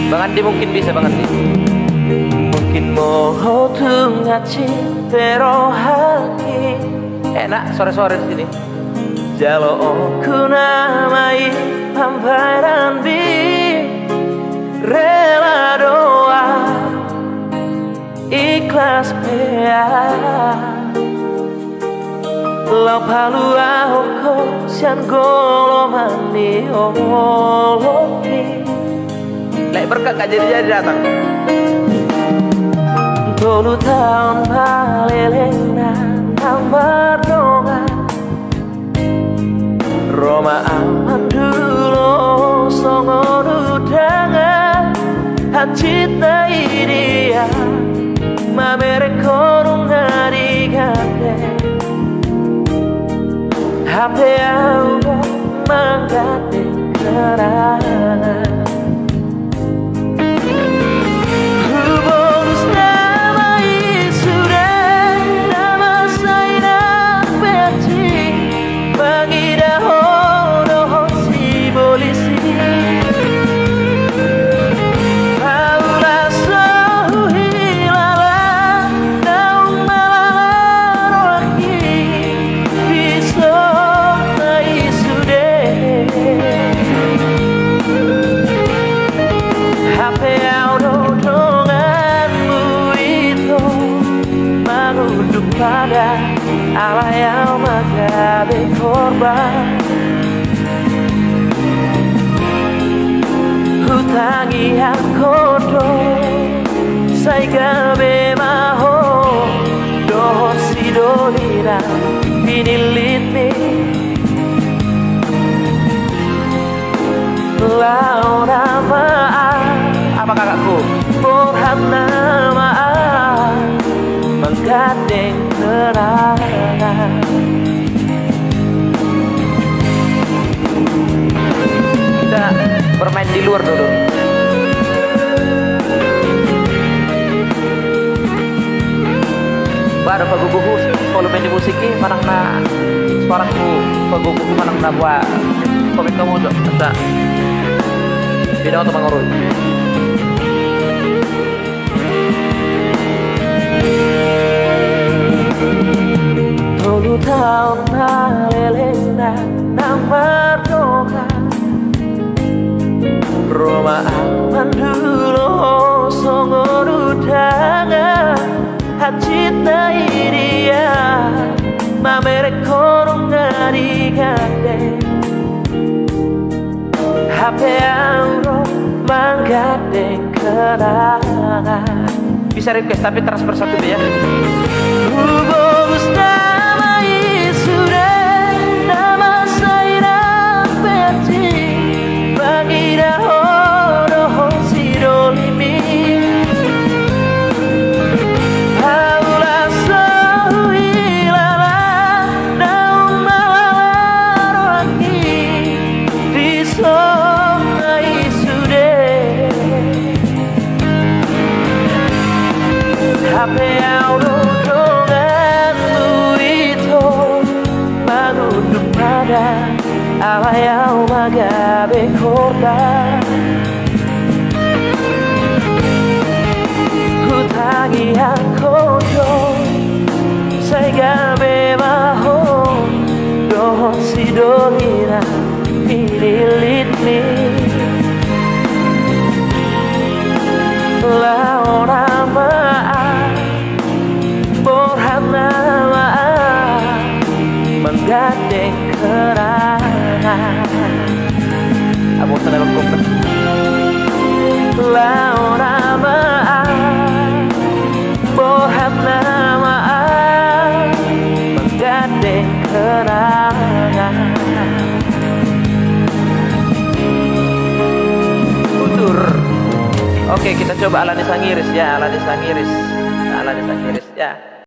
Bang Andi mungkin bisa, Bang Andi. Mungkin mohotung ngaci pero hati. Enak sore-sore di sini. Jalo aku namai pamparan bi rela doa ikhlas pea. Lau palu ahoko sian golo mani oloki. Lek berkat gak jadi datang. 10 tahun palelena nambar donga Roma aman dulu songon udanga hacita idia mamere korung hari gande hape auga manggate kerangan pada Allah yang menjadi korban hutangi yang kodoh saya gabe maho doh si dolina pinilitni laura maaf apa kakakku Burhan nama menggadeng kerangan. Kita bermain di luar dulu. Baru paguguhu kalau main di musik ini manang na suaraku paguguhu manang na buat komit kamu tuh bisa beda untuk mengurut. Tahun malelena nambar doa Roma aman dulu songon udanga hacita idia mamere korung ngari gande hape auro manggade kenangan. Bisa request tapi transfer satu deh ya. Hape audo donganmu itu mengunduk pada Allah yang magabe korban hutangi yang kodoh saya gabe maho doh si dolina pililitni laura menggadeng kerangan Abu tenang kumpul laura maaf bohat nama menggadeng kerangan utur. Oke kita coba Alani Sangiris ya, Alani Sangiris ya.